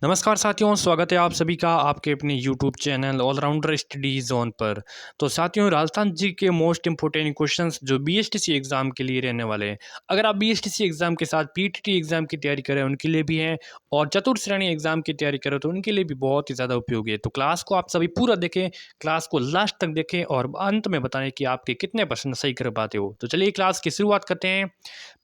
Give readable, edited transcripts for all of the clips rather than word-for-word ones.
नमस्कार साथियों, स्वागत है आप सभी का आपके अपने YouTube channel allrounder study zone पर। तो साथियों, Rajasthan G K most important questions जो बीएसटीसी एग्ज़ाम के लिए रहने वाले हैं। अगर आप बीएसटीसी एग्ज़ाम के साथ पीटीटी एग्ज़ाम की तैयारी करें उनके लिए भी हैं, और चतुर्थ श्रेणी एग्ज़ाम की तैयारी करें तो उनके लिए भी बहुत ही ज़्यादा उपयोगी है। तो क्लास को आप सभी पूरा देखें, क्लास को लास्ट तक देखें और अंत में बताएं कि आपके कितने प्रश्न सही कर पाते हो। तो चलिए क्लास की शुरुआत करते हैं।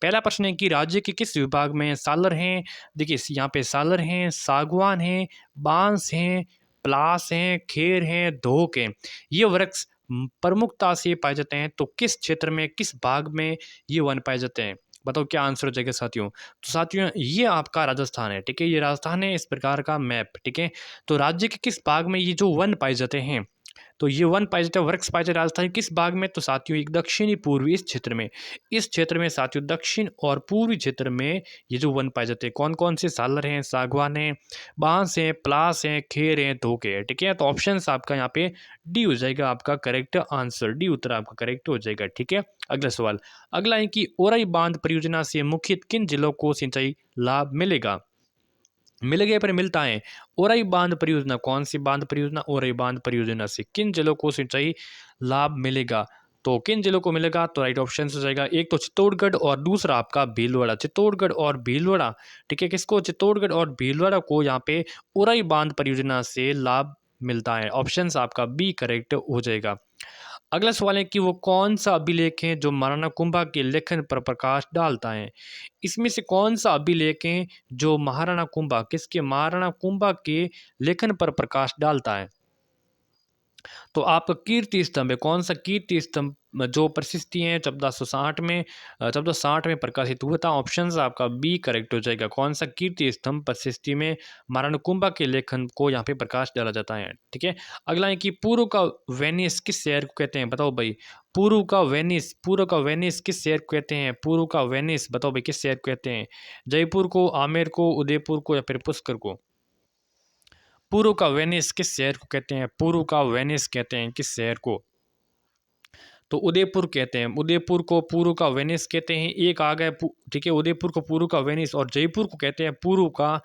पहला प्रश्न है कि राज्य के किस विभाग में सालर हैं। देखिए यहाँ पे सालर हैं, सागवान हैं, बांस हैं, पलास हैं, खेर हैं, धोक हैं। ये वृक्ष प्रमुखता से पाए जाते हैं, तो किस क्षेत्र में किस भाग में ये वन पाए जाते हैं? बताओ क्या आंसर हो जाएगा साथियों। तो साथियों ये आपका राजस्थान है, ठीक है। ये राजस्थान है, इस प्रकार का मैप, ठीक है। तो राज्य के किस भाग में ये जो वन पाए जाते हैं, तो ये वन पाए जाते हैं, वृक्ष पाए जाते हैं राजस्थान के किस भाग में? तो साथियों एक दक्षिणी पूर्वी इस क्षेत्र में साथियों दक्षिण और पूर्वी क्षेत्र में ये जो वन पाए जाते हैं। कौन कौन से? सालर हैं, सागवान हैं, बांस हैं, पलास हैं, खेर हैं, धोके हैं, ठीक है। तो ऑप्शन आपका यहाँ पे डी हो जाएगा आपका करेक्ट आंसर। डी उत्तर आपका करेक्ट हो जाएगा, ठीक है। अगला सवाल, अगला है कि ओराई बांध परियोजना से मुख्य किन जिलों को सिंचाई लाभ मिलेगा? मिल गए पर मिलता है। ओराई बांध परियोजना, कौन सी बांध परियोजना? ओराई बांध परियोजना से किन जिलों को सिंचाई लाभ मिलेगा? तो किन जिलों को मिलेगा? तो राइट ऑप्शन हो जाएगा एक तो चित्तौड़गढ़ और दूसरा आपका भीलवाड़ा। चित्तौड़गढ़ और भीलवाड़ा, ठीक है। किसको? चित्तौड़गढ़ और भीलवाड़ा को यहाँ पे ओराई बांध परियोजना से लाभ मिलता है। ऑप्शन आपका बी करेक्ट हो जाएगा। अगला सवाल है कि वो कौन सा अभिलेख है जो महाराणा कुंभा के लेखन पर प्रकाश डालता है? इसमें से कौन सा अभिलेख है जो महाराणा कुंभा, किसके? महाराणा कुंभा के लेखन पर प्रकाश डालता है? तो आपका कीर्ति स्तंभ है। कौन सा कीर्ति स्तंभ जो प्रशस्ति है 1460 में प्रकाशित हुआ था? ऑप्शन आपका बी करेक्ट हो जाएगा। कौन सा कीर्ति स्तंभ प्रशस्ति में महाराणा कुंभा के लेखन को यहाँ पे प्रकाश डाला जाता है, ठीक है। अगला है कि पूर्व का वेनिस किस शहर को कहते हैं? बताओ भाई। पूर्व का वेनिस किस शहर को कहते हैं? पूर्व का वेनिस बताओ भाई किस शहर को कहते हैं? जयपुर को, आमेर को, उदयपुर को या फिर पुष्कर को? पूर्व का वेनिस किस शहर को कहते हैं? पूर्व का वेनिस कहते हैं किस शहर को? तो उदयपुर कहते हैं। उदयपुर को पूर्व का वेनिस कहते हैं। एक आ गया, ठीक है। उदयपुर को पूर्व का वेनिस, और जयपुर को कहते हैं पूर्व का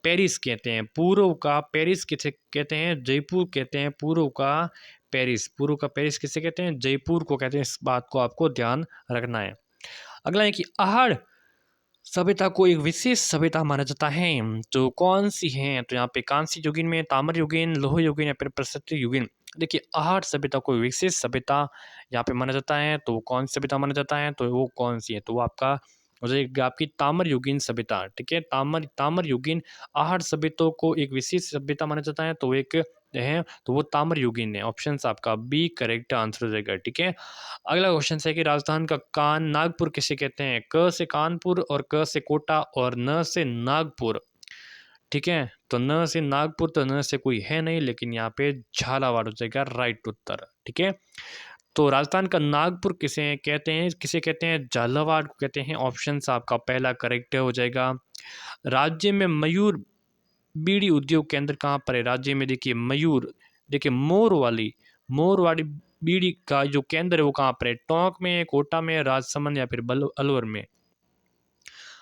पेरिस कहते हैं। पूर्व का पेरिस किसे कहते हैं? जयपुर कहते हैं पूर्व का पेरिस। पूर्व का पेरिस किसे कहते हैं? जयपुर को कहते हैं। इस बात को आपको ध्यान रखना है। अगला है कि आहड़ सभ्यता को एक विशेष सभ्यता माना जाता है, तो कौन सी है? तो यहाँ पे कांस्य युगीन में, ताम्र युगीन, लोह युगीन या फिर प्रस्तुत युगीन? देखिए आहट सभ्यता को विशेष सभ्यता यहाँ पे माना जाता है, तो वो कौन सी सभ्यता माना जाता है? तो वो कौन सी है? तो वो आपका हो जाएगी आपकी ताम्र युगीन सभ्यता, ठीक है। ताम्र युगीन आहट सभ्यता को एक विशेष सभ्यता माना जाता है, तो एक है, तो वो ताम्र युगीन है। ऑप्शन आपका बी करेक्ट आंसर हो जाएगा, ठीक है। अगला क्वेश्चन है कि राजस्थान का कान नागपुर किसे कहते हैं? क से कानपुर और क से कोटा और न से नागपुर, ठीक है। तो न से नागपुर, तो न से कोई है नहीं, लेकिन यहाँ पे झालावाड़ हो जाएगा राइट उत्तर, ठीक है। तो राजस्थान का नागपुर किसे कहते हैं? किसे कहते हैं? झालावाड़ को कहते हैं। ऑप्शन आपका पहला करेक्ट हो जाएगा। राज्य में मयूर बीड़ी उद्योग केंद्र कहाँ पर है? राज्य में देखिए मयूर, देखिए मोर वाली बीड़ी का जो केंद्र है वो कहाँ पर है? टोंक में, कोटा में, राजसमंद या फिर अलवर में?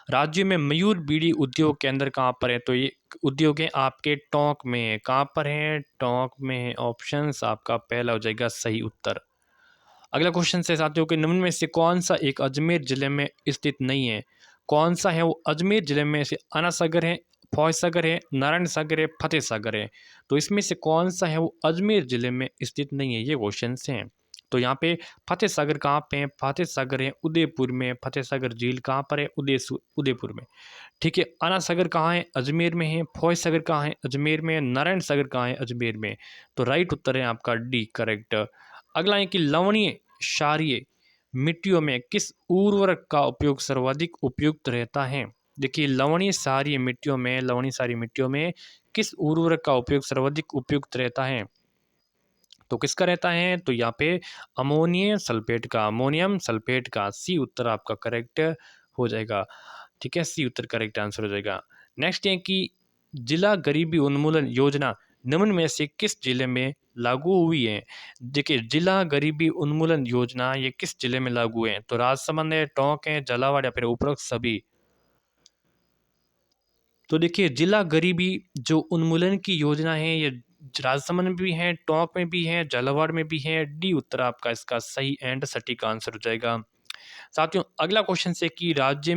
राज्य में मयूर बीड़ी उद्योग केंद्र कहाँ पर है? तो ये उद्योग है आपके टोंक में है। कहाँ पर है? टोंक में है। ऑप्शन आपका पहला हो जाएगा सही उत्तर। अगला क्वेश्चन से साथियों के निम्न में से कौन सा एक अजमेर जिले में स्थित नहीं है? कौन सा है वो? अजमेर जिले में से आना सागर है, फौज सागर है, नारायण सागर है, फतेह सागर है। तो इसमें से कौन सा है वो अजमेर जिले में स्थित नहीं है? ये क्वेश्चन हैं। तो यहाँ पे फतेह सागर कहाँ पे है? फतेह सागर है उदयपुर में। फतेह सागर झील कहाँ पर है? उदयपुर में, ठीक है। आना सागर कहाँ है? अजमेर में है। फौज सागर कहाँ है? अजमेर में। नारायण सागर कहाँ है? अजमेर में। तो राइट उत्तर है आपका डी करेक्ट। अगला है कि लवणीय क्षारीय मिट्टियों में किस उर्वरक का उपयोग सर्वाधिक उपयुक्त रहता है? देखिए लवणीय क्षारीय मिट्टियों में किस उर्वरक का उपयोग सर्वाधिक उपयुक्त रहता है? तो किसका रहता है? तो यहाँ पे अमोनियम सल्फेट का सी उत्तर आपका करेक्ट हो जाएगा, ठीक है। सी उत्तर करेक्ट आंसर हो जाएगा। नेक्स्ट है कि जिला गरीबी उन्मूलन योजना निम्न में से किस जिले में लागू हुई है? देखिए जिला गरीबी उन्मूलन योजना ये किस जिले में लागू है? तो राजसमंद है, टोंक है, झालावाड़ या फिर उपरोक्त सभी? तो देखिए जिला गरीबी जो उन्मूलन की योजना है ये राजस्थान में भी है, टोंक में भी है, झालावाड़ में भी है। डी उत्तर आपका इसका सही एंड सटीक आंसर हो जाएगा। साथियों अगला क्वेश्चन से कि राज्य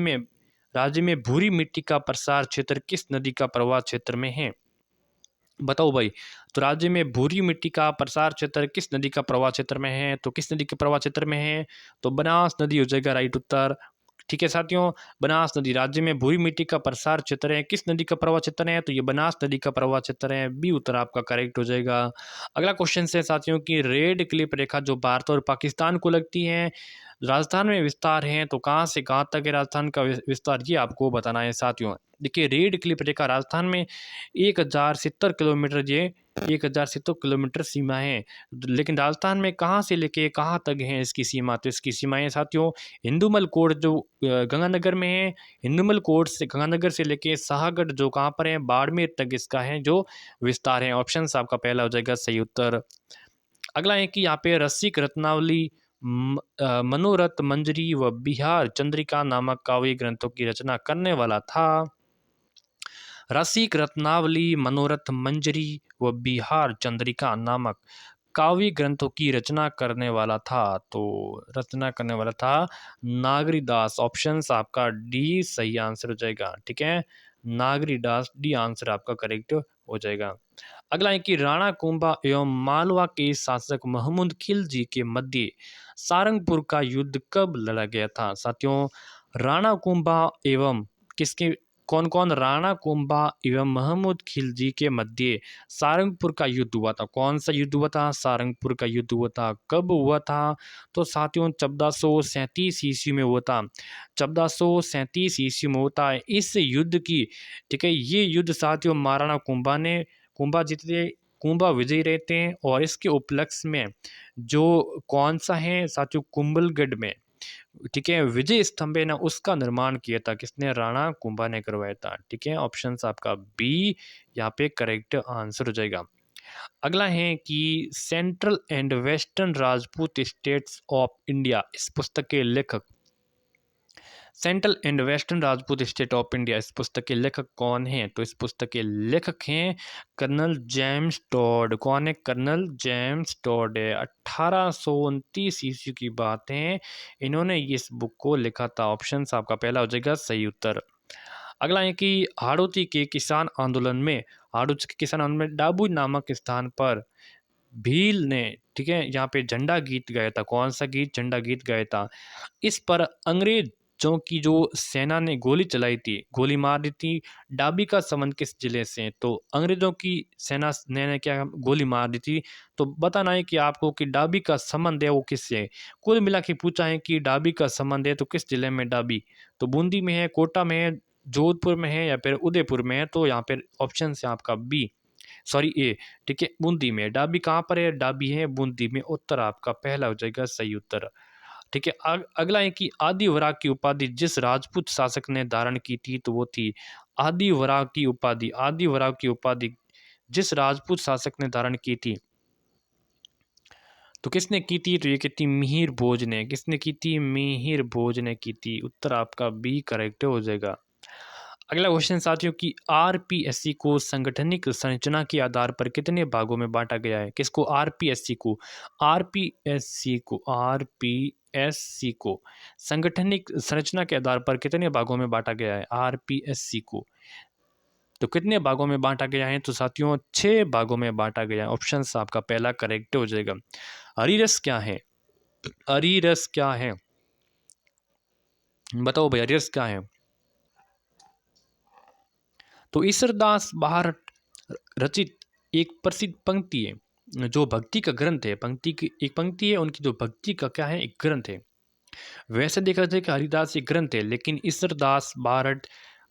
में भूरी मिट्टी का प्रसार क्षेत्र किस नदी का प्रवाह क्षेत्र में है? बताओ भाई। तो राज्य में भूरी मिट्टी का प्रसार क्षेत्र किस नदी का प्रवाह क्षेत्र में है? तो किस नदी के प्रवाह क्षेत्र में है? तो बनास नदी हो जाएगा राइट उत्तर। ठीक है साथियों, बनास नदी राज्य में भूरी मिट्टी का प्रसार क्षेत्र है। किस नदी का प्रवाह क्षेत्र है? तो ये बनास नदी का प्रवाह क्षेत्र है। बी उत्तर आपका करेक्ट हो जाएगा। अगला क्वेश्चन है साथियों की रेड क्लिप रेखा जो भारत और पाकिस्तान को लगती है, राजस्थान में विस्तार है, तो कहाँ से कहाँ तक है राजस्थान का विस्तार, ये आपको बताना है साथियों। देखिए रेड क्लिप रेखा राजस्थान में 1070 किलोमीटर, ये 1070 किलोमीटर सीमा है। लेकिन राजस्थान में कहाँ से लेके कहाँ तक है इसकी सीमा? तो इसकी सीमाएं साथियों हिंदुमल कोट जो गंगानगर में है, हिंदुमल कोट से गंगानगर से लेके शाहगढ़ जो कहाँ पर है बाड़मेर तक इसका है जो विस्तार है। ऑप्शन आपका पहला हो जाएगा सही उत्तर। अगला है कि यहाँ पे रसिक रत्नावली, मनोरथ मंजरी व बिहार चंद्रिका नामक काव्य ग्रंथों की रचना करने वाला था। रसिक रत्नावली, मनोरथ मंजरी व बिहार चंद्रिका नामक काव्य ग्रंथों की रचना करने वाला था। तो रचना करने वाला था नागरीदास। ऑप्शन आपका डी सही आंसर हो जाएगा। ठीक है, नागरीदास डी आंसर आपका करेक्ट हो जाएगा। अगला है कि राणा कुंभा एवं मालवा के शासक महमूद खिलजी के मध्य सारंगपुर का युद्ध कब लड़ा गया था? साथियों राणा कुंभा एवं किसके कौन कौन राणा कुंभा एवं महमूद खिलजी के मध्य सारंगपुर का युद्ध हुआ था? कौन सा युद्ध हुआ था? सारंगपुर का युद्ध हुआ था। कब हुआ था? तो साथियों 1437 ईस्वी में हुआ था। 1437 ईस्वी में होता है इस युद्ध की। ठीक है, ये युद्ध साथियों महाराणा कुंभा जीतते, कुंभा विजयी रहते हैं। और इसके उपलक्ष्य में जो कौन सा है साथियों कुंभलगढ़ में, ठीक है, विजय स्तंभ है ना, उसका निर्माण किया था किसने? राणा कुंभा ने करवाया था। ठीक है, ऑप्शन आपका बी यहाँ पे करेक्ट आंसर हो जाएगा। अगला है कि central and western Rajput states of India इस पुस्तक के लेखक, central and western Rajput state of India इस पुस्तक के लेखक कौन हैं? तो इस पुस्तक के लेखक हैं कर्नल जेम्स टॉड। कौन है? कर्नल जेम्स टॉड है। 1829 ईस्वी की बात है, इन्होंने इस बुक को लिखा था। ऑप्शन आपका पहला हो जाएगा सही उत्तर। अगला है कि हाड़ौती के किसान आंदोलन में डाबू नामक स्थान पर भील ने, ठीक है, यहाँ पे झंडा गीत गाया था। कौन सा गीत? झंडा गीत गाया था। इस पर अंग्रेजों की जो सेना ने गोली चलाई थी, गोली मार दी थी। डाबी का संबंध किस जिले से? तो अंग्रेजों की सेना ने क्या गोली मार दी थी। तो बताना है कि आपको कि डाबी का संबंध है वो किससे? कुल मिला के पूछा है कि डाबी का संबंध है तो किस जिले में डाबी? तो बूंदी में है, कोटा में है, जोधपुर में है या फिर उदयपुर में है? तो यहाँ पर ऑप्शन है आपका बी, सॉरी ए। ठीक है, बूंदी में। डाबी कहाँ पर है? डाबी है बूंदी में। उत्तर आपका पहला हो जाएगा सही उत्तर। ठीक है, अगला है कि आदिवरा की उपाधि जिस राजपूत शासक ने धारण की थी तो वो थी आदिवरा की उपाधि। आदिवरा की उपाधि जिस राजपूत शासक ने धारण की थी तो किसने की थी? तो ये की थी मिहिर भोज ने। किसने की थी? मिहिर भोज ने की थी। उत्तर आपका बी करेक्ट हो जाएगा। अगला क्वेश्चन साथियों की आरपीएससी को संगठनिक संरचना के आधार पर कितने भागों में बांटा गया है? किसको? आरपीएससी को संगठनिक संरचना के आधार पर कितने भागों में बांटा गया है? आरपीएससी को तो कितने भागों में बांटा गया है? तो साथियों 6 भागों में बांटा गया है। ऑप्शन आपका पहला करेक्ट हो जाएगा। हरिरस क्या है? हरिरस क्या है? बताओ भाई, हरिरस क्या है? तो ईश्वरदास बाहर रचित एक प्रसिद्ध पंक्ति है, जो भक्ति का ग्रंथ है। पंक्ति की एक पंक्ति है उनकी, जो भक्ति का क्या है? एक ग्रंथ है। वैसे देखा जाए कि हरिदास एक ग्रंथ है, लेकिन ईश्वरदास बारट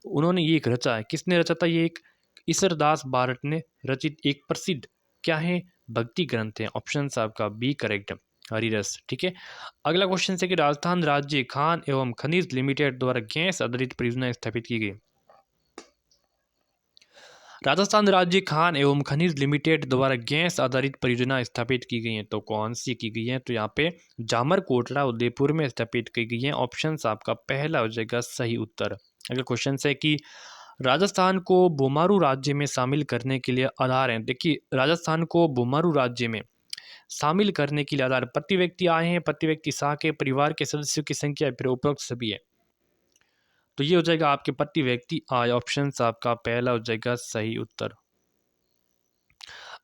उन्होंने ये एक रचा है। किसने रचा था? ये एक ईश्वरदास बारट ने रचित एक प्रसिद्ध क्या है? भक्ति ग्रंथ है। ऑप्शन आपका बी करेक्ट, हरिरस। ठीक है, अगला क्वेश्चन है कि राजस्थान राज्य खान एवं खनिज लिमिटेड द्वारा गैस आधारित परियोजना स्थापित की गई। राजस्थान राज्य खान एवं खनिज लिमिटेड द्वारा गैस आधारित परियोजना स्थापित की गई है। तो कौन सी की गई है? तो यहाँ पे जामर कोटरा उदयपुर में स्थापित की गई है। ऑप्शन आपका पहला हो जाएगा सही उत्तर। अगला क्वेश्चन है कि राजस्थान को बोमारू राज्य में शामिल करने के लिए आधार हैं। देखिए, राजस्थान को बोमारू राज्य में शामिल करने के लिए आधार प्रति व्यक्ति आए हैं, प्रति व्यक्ति शाह के परिवार के सदस्यों की संख्या है, फिर उपरोक्त सभी है। तो ये हो जाएगा आपके प्रति व्यक्ति आय। ऑप्शन आपका पहला हो जाएगा सही उत्तर।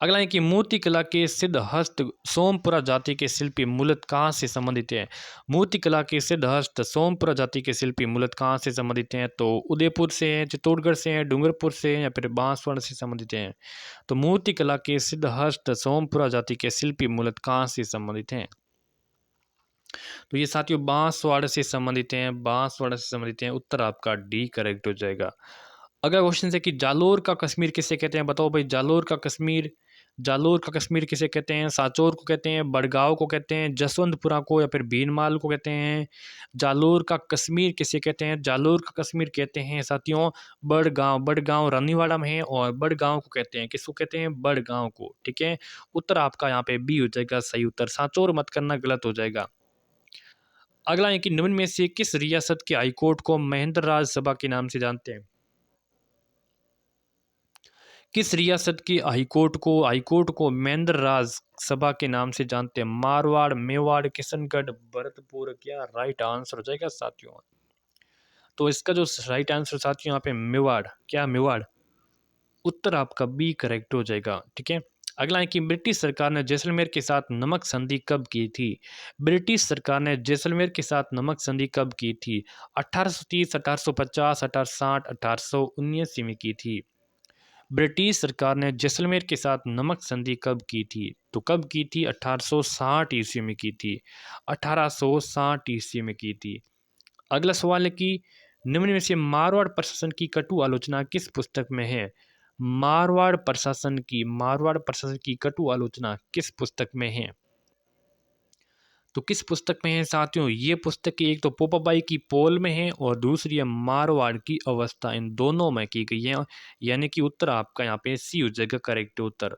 अगला है कि मूर्ति कला के सिद्ध हस्त सोमपुरा जाति के शिल्पी मूलतः कहाँ से संबंधित है। मूर्ति कला के सिद्ध हस्त सोमपुरा जाति के शिल्पी मूलतः कहाँ से संबंधित हैं। तो उदयपुर से हैं, चित्तौड़गढ़ से हैं, डूंगरपुर से हैं या फिर बांसवाड़ा से संबंधित हैं। तो मूर्ति कला के सिद्ध हस्त सोमपुरा जाति के शिल्पी मूलतः कहाँ से संबंधित हैं। तो ये साथियों बांसवाड़ा से संबंधित हैं, बांसवाड़ा से संबंधित हैं। उत्तर आपका डी करेक्ट हो जाएगा। अगला क्वेश्चन है कि जालोर का कश्मीर किसे कहते हैं। बताओ भाई, जालोर का कश्मीर, जालोर का कश्मीर किसे कहते हैं। सांचौर को कहते हैं, बड़गांव को कहते हैं, जसवंतपुरा को या फिर भीनमाल को कहते हैं। जालोर का कश्मीर किसे कहते हैं। जालोर का कश्मीर कहते हैं साथियों बड़गांव। बड़गांव रानीवाड़ा में है और बड़गांव को कहते हैं, किसको कहते हैं, बड़गांव को। ठीक है, उत्तर आपका यहाँ पे बी हो जाएगा सही उत्तर। सांचौर मत करना, गलत हो जाएगा। अगला है कि निम्न में से किस रियासत के हाईकोर्ट को महेंद्र राज सभा के नाम से जानते हैं। किस रियासत के हाईकोर्ट को महेंद्र राज सभा के नाम से जानते हैं। मारवाड़, मेवाड़, किशनगढ़, भरतपुर। क्या राइट आंसर हो जाएगा साथियों। तो इसका जो राइट आंसर साथियों यहाँ पे मेवाड़। क्या मेवाड़। उत्तर आपका बी करेक्ट हो जाएगा। ठीक है, अगला है कि ब्रिटिश सरकार ने जैसलमेर के साथ नमक संधि कब की थी। ब्रिटिश सरकार ने जैसलमेर के साथ नमक संधि कब की थी। 1830, 1850, 1860, 1879 में की थी। ब्रिटिश सरकार ने जैसलमेर के साथ नमक संधि कब की थी। तो कब की थी, 1860 ईस्वी में की थी। 1860 ईस्वी में की थी। अगला सवाल है कि निम्न में से मारवाड़ प्रशासन की कटु आलोचना किस पुस्तक में है। मारवाड़ प्रशासन की कटु आलोचना किस पुस्तक में है। तो किस पुस्तक में है साथियों। ये पुस्तक एक तो पोपाबाई की पोल में है और दूसरी है मारवाड़ की अवस्था। इन दोनों में की गई है, यानी कि उत्तर आपका यहाँ पे सी हो जाएगा करेक्ट उत्तर।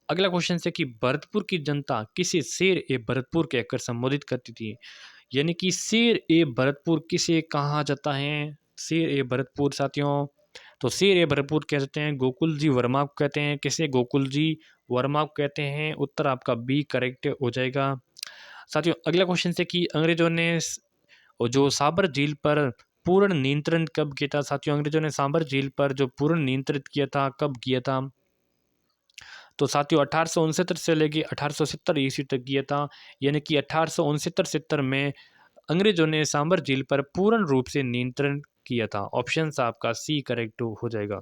अगला क्वेश्चन है कि भरतपुर की जनता किसे शेर ए भरतपुर कहकर संबोधित करती थी। यानी कि शेर ए भरतपुर किसे कहा जाता है। शेर ए भरतपुर साथियों, तो शेर ए भरतपुर कहते हैं गोकुल जी वर्मा को कहते हैं। किसे, गोकुल जी वर्मा को कहते हैं। उत्तर आपका बी करेक्ट हो जाएगा साथियों। अगला क्वेश्चन है कि अंग्रेजों ने जो साबर झील पर पूर्ण नियंत्रण कब किया था। साथियों अंग्रेजों ने साबर झील पर जो पूर्ण नियंत्रित किया था कब किया था। तो साथियों 1869 से लेके 1870 ईस्वी तक किया था। यानी कि 1869-70 में अंग्रेजों ने सांबर झील पर पूर्ण रूप से नियंत्रण किया था। ऑप्शन आपका सी करेक्ट हो जाएगा।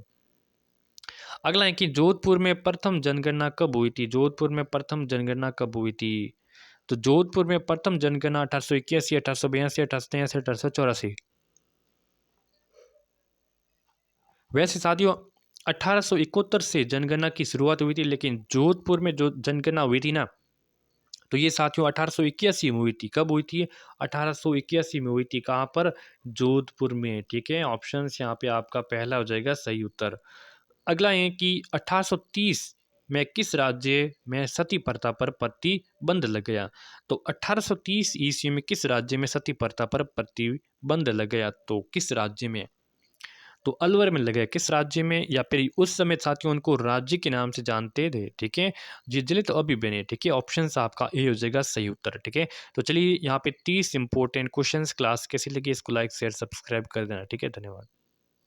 अगला है कि जोधपुर में प्रथम जनगणना कब हुई थी। जोधपुर में प्रथम जनगणना कब हुई थी। तो जोधपुर में प्रथम जनगणना 1881, 1882, 1883, 1884। वैसे साथियों 1871 से जनगणना की शुरुआत हुई थी, लेकिन जोधपुर में जो जनगणना हुई थी ना, तो ये साथियों 1881 में हुई थी। कब हुई थी, 1881 में हुई थी। कहाँ पर, जोधपुर में। ठीक है, ऑप्शन यहाँ पे आपका पहला हो जाएगा सही उत्तर। अगला है कि 1830 में किस राज्य में सती प्रथा पर प्रतिबंध लग गया। तो 1830 ईस्वी में किस राज्य में सती प्रथा पर प्रतिबंध लग गया। तो किस राज्य में, तो अलवर में लगे। किस राज्य में, या फिर उस समय साथियों उनको राज्य के नाम से जानते थे। ठीक है, जी जिले तो अभी बने। ठीक है, ऑप्शन आपका ए हो जाएगा सही उत्तर। ठीक है, तो चलिए यहाँ पे 30 इंपॉर्टेंट क्वेश्चंस क्लास कैसी लगी इसको लाइक शेयर सब्सक्राइब कर देना। ठीक है, धन्यवाद।